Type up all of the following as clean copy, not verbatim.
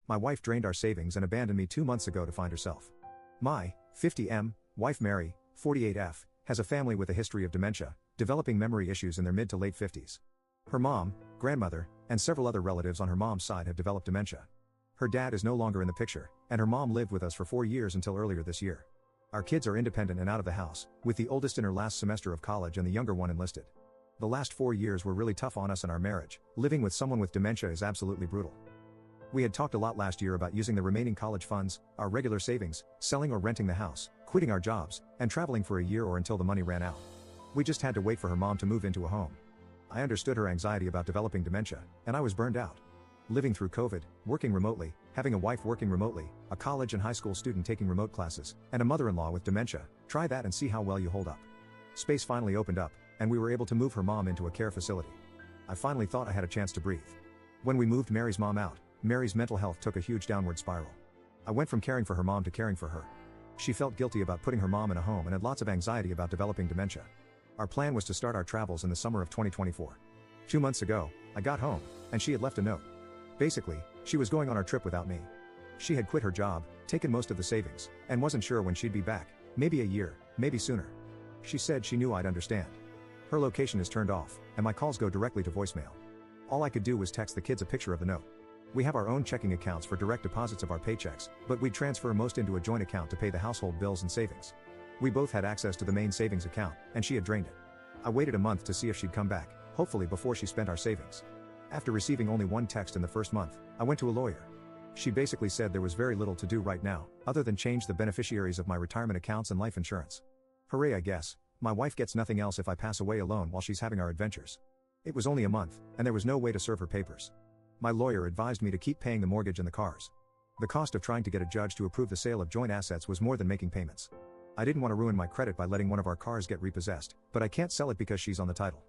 My wife drained our savings and abandoned me 2 months ago to find herself. My 50M wife Mary, 48F, has a family with a history of dementia, developing memory issues in their mid to late 50s. Her mom, grandmother, and several other relatives on her mom's side have developed dementia. Her dad is no longer in the picture, and her mom lived with us for 4 years until earlier this year. Our kids are independent and out of the house, with the oldest in her last semester of college and the younger one enlisted. The last 4 years were really tough on us and our marriage. Living with someone with dementia is absolutely brutal. We had talked a lot last year about using the remaining college funds, our regular savings, selling or renting the house, quitting our jobs, and traveling for a year or until the money ran out. We just had to wait for her mom to move into a home. I understood her anxiety about developing dementia, and I was burned out. Living through COVID, working remotely, having a wife working remotely, a college and high school student taking remote classes, and a mother-in-law with dementia, try that and see how well you hold up. Space finally opened up, and we were able to move her mom into a care facility. I finally thought I had a chance to breathe. When we moved Mary's mom out, Mary's mental health took a huge downward spiral. I went from caring for her mom to caring for her. She felt guilty about putting her mom in a home and had lots of anxiety about developing dementia. Our plan was to start our travels in the summer of 2024. 2 months ago, I got home, and she had left a note. Basically, she was going on our trip without me. She had quit her job, taken most of the savings, and wasn't sure when she'd be back, maybe a year, maybe sooner. She said she knew I'd understand. Her location is turned off, and my calls go directly to voicemail. All I could do was text the kids a picture of the note. We have our own checking accounts for direct deposits of our paychecks, but we'd transfer most into a joint account to pay the household bills and savings. We both had access to the main savings account, and she had drained it. I waited a month to see if she'd come back, hopefully before she spent our savings. After receiving only one text in the first month, I went to a lawyer. She basically said there was very little to do right now, other than change the beneficiaries of my retirement accounts and life insurance. Hooray, I guess. My wife gets nothing else if I pass away alone while she's having our adventures. It was only a month, and there was no way to serve her papers. My lawyer advised me to keep paying the mortgage and the cars. The cost of trying to get a judge to approve the sale of joint assets was more than making payments. I didn't want to ruin my credit by letting one of our cars get repossessed, but I can't sell it because she's on the title.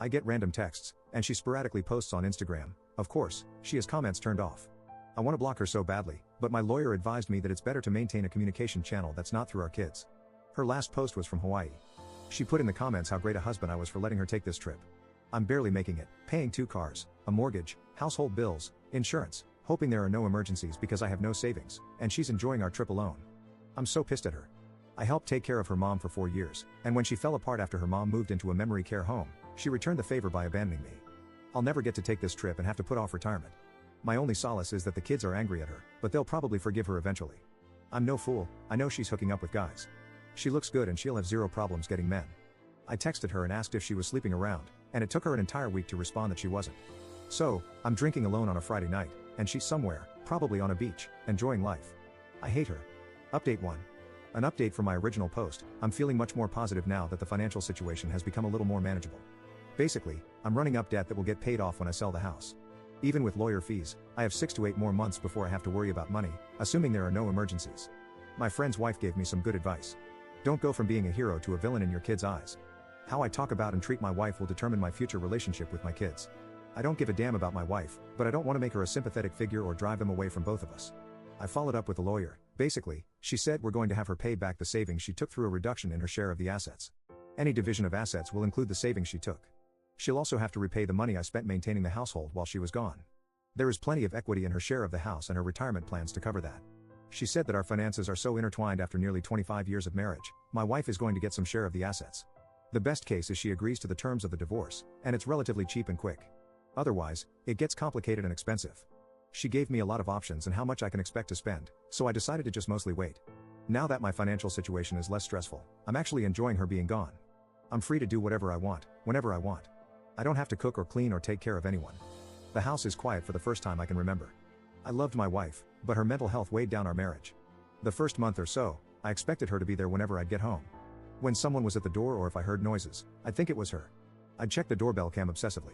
I get random texts, and she sporadically posts on Instagram. Of course, she has comments turned off. I want to block her so badly, but my lawyer advised me that it's better to maintain a communication channel that's not through our kids. Her last post was from Hawaii. She put in the comments how great a husband I was for letting her take this trip. I'm barely making it, paying 2 cars, a mortgage, household bills, insurance, hoping there are no emergencies because I have no savings, and she's enjoying our trip alone. I'm so pissed at her. I helped take care of her mom for 4 years, and when she fell apart after her mom moved into a memory care home, she returned the favor by abandoning me. I'll never get to take this trip and have to put off retirement. My only solace is that the kids are angry at her, but they'll probably forgive her eventually. I'm no fool, I know she's hooking up with guys. She looks good and she'll have zero problems getting men. I texted her and asked if she was sleeping around, and it took her an entire week to respond that she wasn't. So, I'm drinking alone on a Friday night, and she's somewhere, probably on a beach, enjoying life. I hate her. Update 1. An update from my original post. I'm feeling much more positive now that the financial situation has become a little more manageable. Basically, I'm running up debt that will get paid off when I sell the house. Even with lawyer fees, I have 6 to 8 more months before I have to worry about money, assuming there are no emergencies. My friend's wife gave me some good advice. Don't go from being a hero to a villain in your kids' eyes. How I talk about and treat my wife will determine my future relationship with my kids. I don't give a damn about my wife, but I don't want to make her a sympathetic figure or drive them away from both of us. I followed up with a lawyer. Basically, she said we're going to have her pay back the savings she took through a reduction in her share of the assets. Any division of assets will include the savings she took. She'll also have to repay the money I spent maintaining the household while she was gone. There is plenty of equity in her share of the house and her retirement plans to cover that. She said that our finances are so intertwined after nearly 25 years of marriage, my wife is going to get some share of the assets. The best case is she agrees to the terms of the divorce, and it's relatively cheap and quick. Otherwise, it gets complicated and expensive. She gave me a lot of options and how much I can expect to spend, so I decided to just mostly wait. Now that my financial situation is less stressful, I'm actually enjoying her being gone. I'm free to do whatever I want, whenever I want. I don't have to cook or clean or take care of anyone. The house is quiet for the first time I can remember. I loved my wife, but her mental health weighed down our marriage. The first month or so, I expected her to be there whenever I'd get home. When someone was at the door or if I heard noises, I'd think it was her. I'd check the doorbell cam obsessively.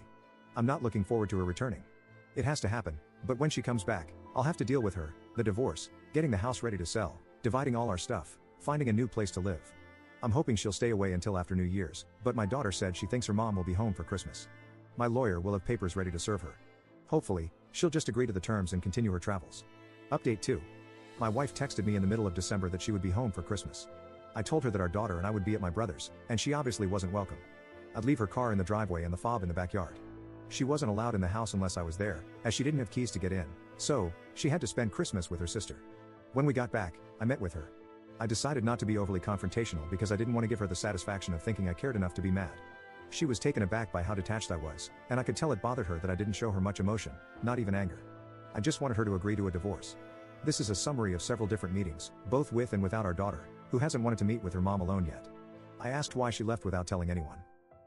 I'm not looking forward to her returning. It has to happen, but when she comes back, I'll have to deal with her, the divorce, getting the house ready to sell, dividing all our stuff, finding a new place to live. I'm hoping she'll stay away until after New Year's, but my daughter said she thinks her mom will be home for Christmas. My lawyer will have papers ready to serve her. Hopefully, she'll just agree to the terms and continue her travels. Update 2. My wife texted me in the middle of December that she would be home for Christmas. I told her that our daughter and I would be at my brother's, and she obviously wasn't welcome. I'd leave her car in the driveway and the fob in the backyard. She wasn't allowed in the house unless I was there, as she didn't have keys to get in, So, she had to spend Christmas with her sister. When we got back, I met with her. I decided not to be overly confrontational because I didn't want to give her the satisfaction of thinking I cared enough to be mad. She was taken aback by how detached I was, and I could tell it bothered her that I didn't show her much emotion, not even anger. I just wanted her to agree to a divorce. This is a summary of several different meetings, both with and without our daughter, who hasn't wanted to meet with her mom alone yet. I asked why she left without telling anyone.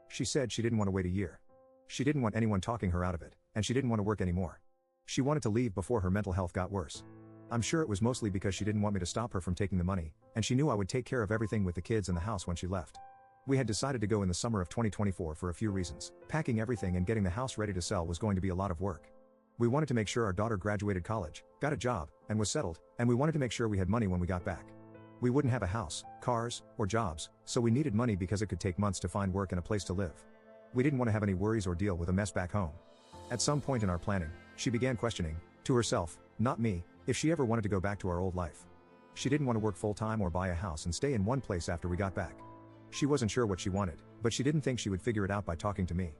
She said she didn't want to wait a year. She didn't want anyone talking her out of it, and she didn't want to work anymore. She wanted to leave before her mental health got worse. I'm sure it was mostly because she didn't want me to stop her from taking the money, and she knew I would take care of everything with the kids and the house when she left. We had decided to go in the summer of 2024 for a few reasons. Packing everything and getting the house ready to sell was going to be a lot of work. We wanted to make sure our daughter graduated college, got a job, and was settled, and we wanted to make sure we had money when we got back. We wouldn't have a house, cars, or jobs, so we needed money because it could take months to find work and a place to live. We didn't want to have any worries or deal with a mess back home. At some point in our planning, she began questioning, to herself, not me, if she ever wanted to go back to our old life. She didn't want to work full-time or buy a house and stay in one place after we got back. She wasn't sure what she wanted, but she didn't think she would figure it out by talking to me.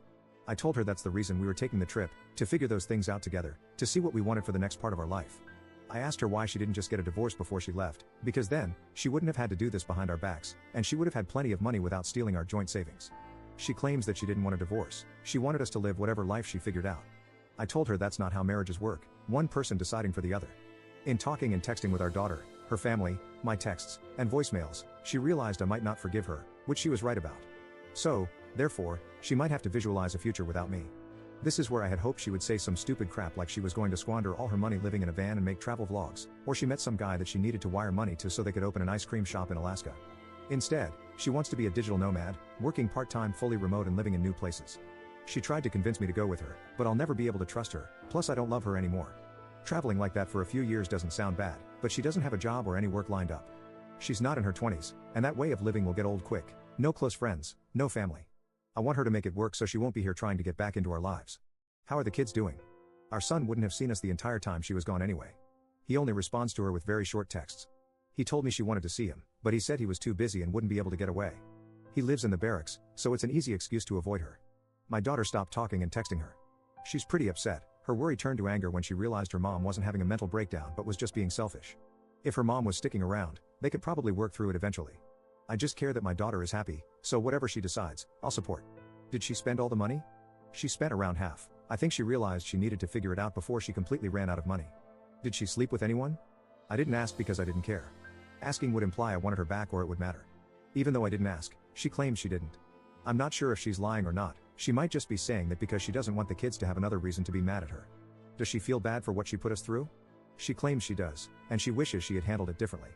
I told her that's the reason we were taking the trip, to figure those things out together, to see what we wanted for the next part of our life. I asked her why she didn't just get a divorce before she left, because then, she wouldn't have had to do this behind our backs, and she would have had plenty of money without stealing our joint savings. She claims that she didn't want a divorce, she wanted us to live whatever life she figured out. I told her that's not how marriages work, one person deciding for the other. In talking and texting with our daughter, her family, my texts, and voicemails, she realized I might not forgive her, which she was right about. So, therefore, she might have to visualize a future without me. This is where I had hoped she would say some stupid crap like she was going to squander all her money living in a van and make travel vlogs, or she met some guy that she needed to wire money to so they could open an ice cream shop in Alaska. Instead, she wants to be a digital nomad, working part-time fully remote and living in new places. She tried to convince me to go with her, but I'll never be able to trust her, plus I don't love her anymore. Traveling like that for a few years doesn't sound bad, but she doesn't have a job or any work lined up. She's not in her 20s, and that way of living will get old quick. No close friends, no family. I want her to make it work so she won't be here trying to get back into our lives. How are the kids doing? Our son wouldn't have seen us the entire time she was gone anyway. He only responds to her with very short texts. He told me she wanted to see him, but he said he was too busy and wouldn't be able to get away. He lives in the barracks, so it's an easy excuse to avoid her. My daughter stopped talking and texting her. She's pretty upset. Her worry turned to anger when she realized her mom wasn't having a mental breakdown but was just being selfish. If her mom was sticking around, they could probably work through it eventually. I just care that my daughter is happy, so whatever she decides, I'll support. Did she spend all the money? She spent around half. I think she realized she needed to figure it out before she completely ran out of money. Did she sleep with anyone? I didn't ask because I didn't care. Asking would imply I wanted her back or it would matter. Even though I didn't ask, she claims she didn't. I'm not sure if she's lying or not. She might just be saying that because she doesn't want the kids to have another reason to be mad at her. Does she feel bad for what she put us through? She claims she does, and she wishes she had handled it differently.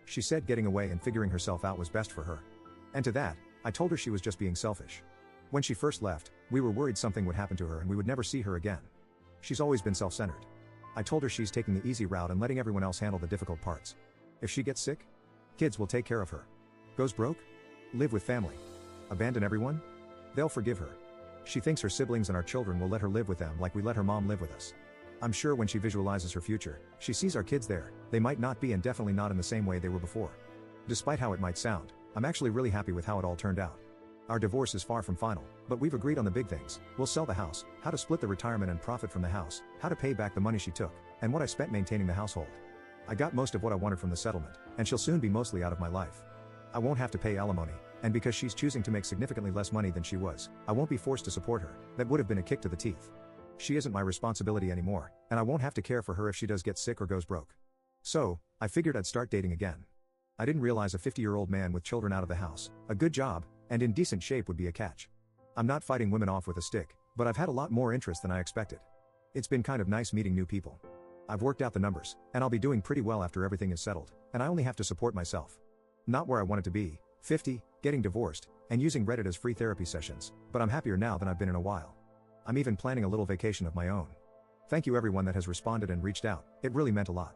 She said getting away and figuring herself out was best for her. And to that, I told her she was just being selfish. When she first left, we were worried something would happen to her and we would never see her again. She's always been self-centered. I told her she's taking the easy route and letting everyone else handle the difficult parts. If she gets sick, kids will take care of her. Goes broke? Live with family. Abandon everyone? They'll forgive her. She thinks her siblings and our children will let her live with them like we let her mom live with us. I'm sure when she visualizes her future, she sees our kids there. They might not be and definitely not in the same way they were before. Despite how it might sound, I'm actually really happy with how it all turned out. Our divorce is far from final, but we've agreed on the big things. We'll sell the house, how to split the retirement and profit from the house, how to pay back the money she took, and what I spent maintaining the household. I got most of what I wanted from the settlement, and she'll soon be mostly out of my life. I won't have to pay alimony, and because she's choosing to make significantly less money than she was, I won't be forced to support her. That would have been a kick to the teeth. She isn't my responsibility anymore, and I won't have to care for her if she does get sick or goes broke. So, I figured I'd start dating again. I didn't realize a 50-year-old man with children out of the house, a good job, and in decent shape would be a catch. I'm not fighting women off with a stick, but I've had a lot more interest than I expected. It's been kind of nice meeting new people. I've worked out the numbers, and I'll be doing pretty well after everything is settled, and I only have to support myself. Not where I wanted to be, 50, getting divorced, and using Reddit as free therapy sessions, but I'm happier now than I've been in a while. I'm even planning a little vacation of my own. Thank you everyone that has responded and reached out, it really meant a lot.